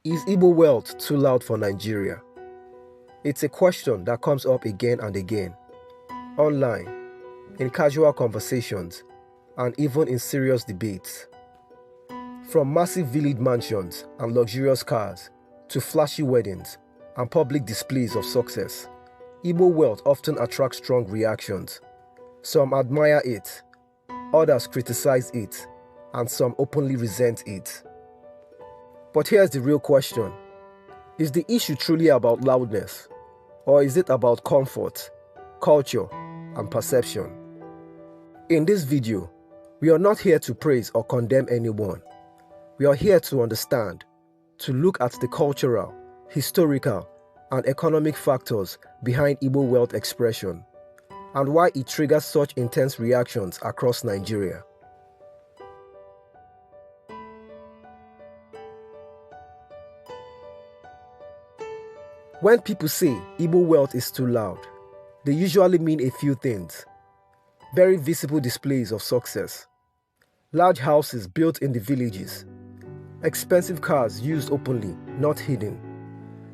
Is Igbo wealth too loud for Nigeria? It's a question that comes up again and again, online, in casual conversations, and even in serious debates. From massive village mansions and luxurious cars to flashy weddings and public displays of success, Igbo wealth often attracts strong reactions. Some admire it, others criticize it, and some openly resent it. But here's the real question. Is the issue truly about loudness? Or is it about comfort, culture, and perception? In this video, we are not here to praise or condemn anyone. We are here to understand, to look at the cultural, historical, and economic factors behind Igbo wealth expression, and why it triggers such intense reactions across Nigeria. When people say Igbo wealth is too loud, they usually mean a few things. Very visible displays of success, large houses built in the villages, expensive cars used openly, not hidden,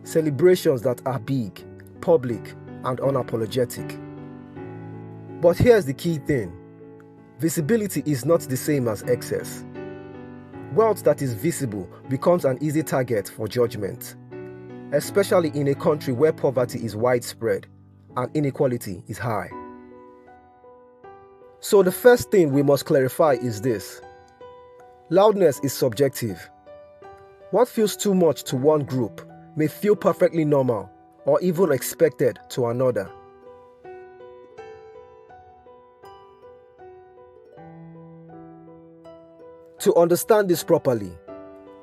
celebrations that are big, public, and unapologetic. But here's the key thing. Visibility is not the same as excess. Wealth that is visible becomes an easy target for judgment, especially in a country where poverty is widespread and inequality is high. So the first thing we must clarify is this. Loudness is subjective. What feels too much to one group may feel perfectly normal or even expected to another. To understand this properly,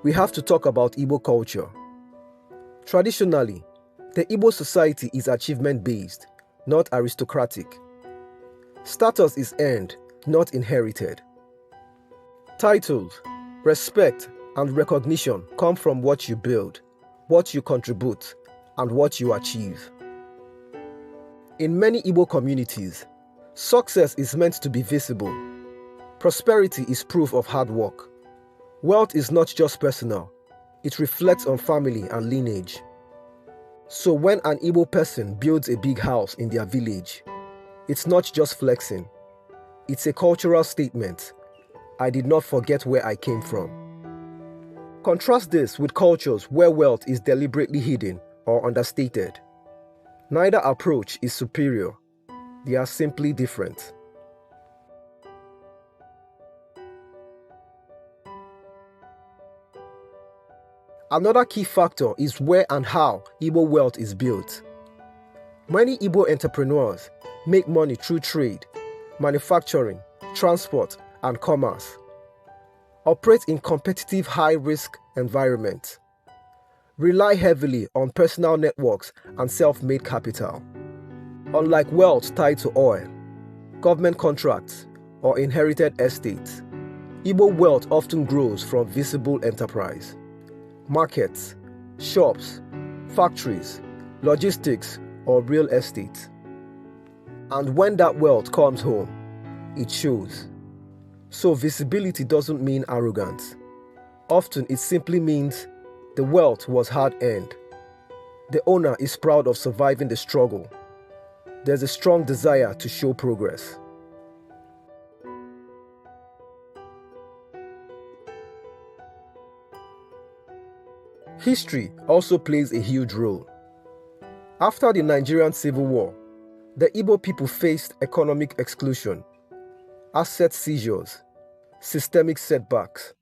we have to talk about Igbo culture. Traditionally, the Igbo society is achievement-based, not aristocratic. Status is earned, not inherited. Titles, respect, and recognition come from what you build, what you contribute, and what you achieve. In many Igbo communities, success is meant to be visible. Prosperity is proof of hard work. Wealth is not just personal, it reflects on family and lineage. So when an Igbo person builds a big house in their village, it's not just flexing. It's a cultural statement. I did not forget where I came from. Contrast this with cultures where wealth is deliberately hidden or understated. Neither approach is superior. They are simply different. Another key factor is where and how Igbo wealth is built. Many Igbo entrepreneurs make money through trade, manufacturing, transport, and commerce. Operate in competitive high-risk environments. Rely heavily on personal networks and self-made capital. Unlike wealth tied to oil, government contracts, or inherited estates, Igbo wealth often grows from visible enterprise. Markets, shops, factories, logistics, or real estate. And when that wealth comes home, it shows. So visibility doesn't mean arrogance. Often it simply means the wealth was hard-earned. The owner is proud of surviving the struggle. There's a strong desire to show progress. History also plays a huge role. After the Nigerian Civil War, the Igbo people faced economic exclusion, asset seizures, systemic setbacks.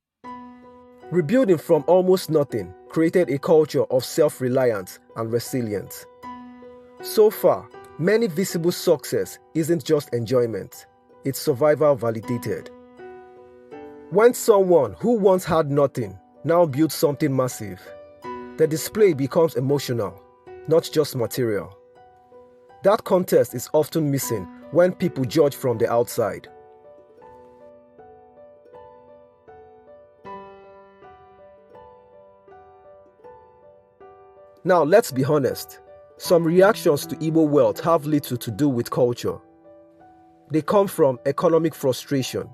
Rebuilding from almost nothing created a culture of self-reliance and resilience. So far, many visible success isn't just enjoyment, it's survival validated. When someone who once had nothing now builds something massive, the display becomes emotional, not just material. That context is often missing when people judge from the outside. Now let's be honest, some reactions to Igbo wealth have little to do with culture. They come from economic frustration,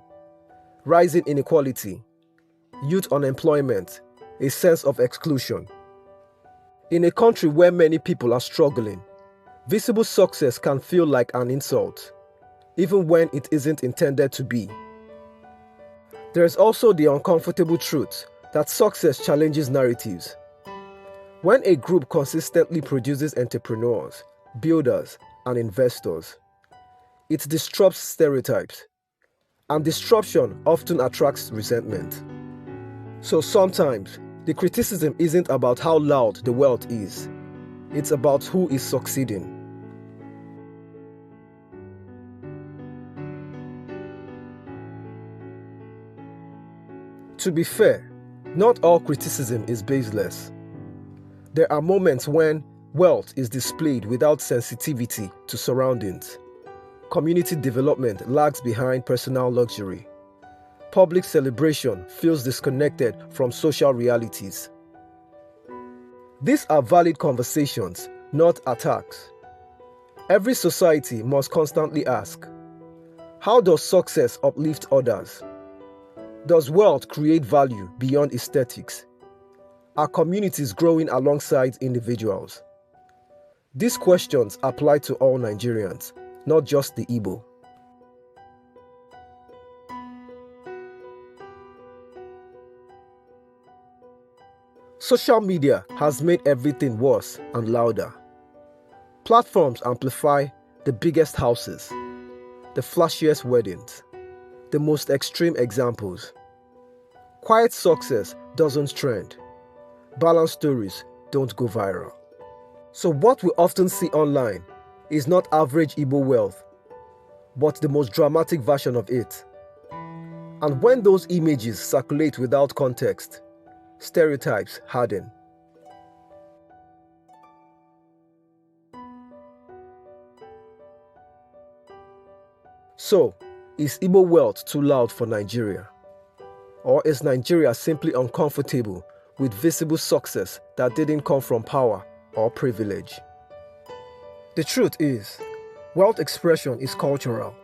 rising inequality, youth unemployment, a sense of exclusion, In a country where many people are struggling, visible success can feel like an insult, even when it isn't intended to be. There is also the uncomfortable truth that success challenges narratives. When a group consistently produces entrepreneurs, builders, and investors, it disrupts stereotypes, and disruption often attracts resentment. So sometimes, the criticism isn't about how loud the wealth is, it's about who is succeeding. To be fair, not all criticism is baseless. There are moments when wealth is displayed without sensitivity to surroundings. Community development lags behind personal luxury. Public celebration feels disconnected from social realities. These are valid conversations, not attacks. Every society must constantly ask, how does success uplift others? Does wealth create value beyond aesthetics? Are communities growing alongside individuals? These questions apply to all Nigerians, not just the Igbo. Social media has made everything worse and louder. Platforms amplify the biggest houses, the flashiest weddings, the most extreme examples. Quiet success doesn't trend. Balanced stories don't go viral. So what we often see online is not average Igbo wealth, but the most dramatic version of it. And when those images circulate without context, stereotypes harden. So, is Igbo wealth too loud for Nigeria? Or is Nigeria simply uncomfortable with visible success that didn't come from power or privilege? The truth is, wealth expression is cultural.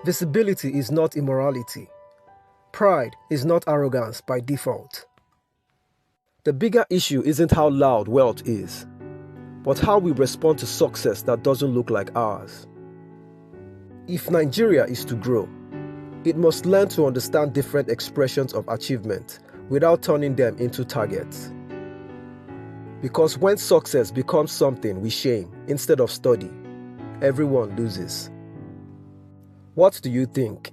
Visibility is not immorality. Pride is not arrogance by default. The bigger issue isn't how loud wealth is, but how we respond to success that doesn't look like ours. If Nigeria is to grow, it must learn to understand different expressions of achievement without turning them into targets. Because when success becomes something we shame instead of study, everyone loses. What do you think?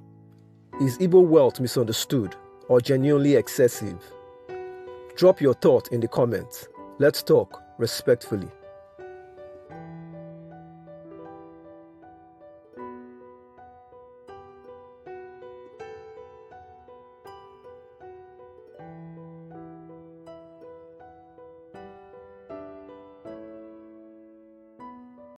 Is Igbo wealth misunderstood or genuinely excessive? Drop your thought in the comments. Let's talk respectfully.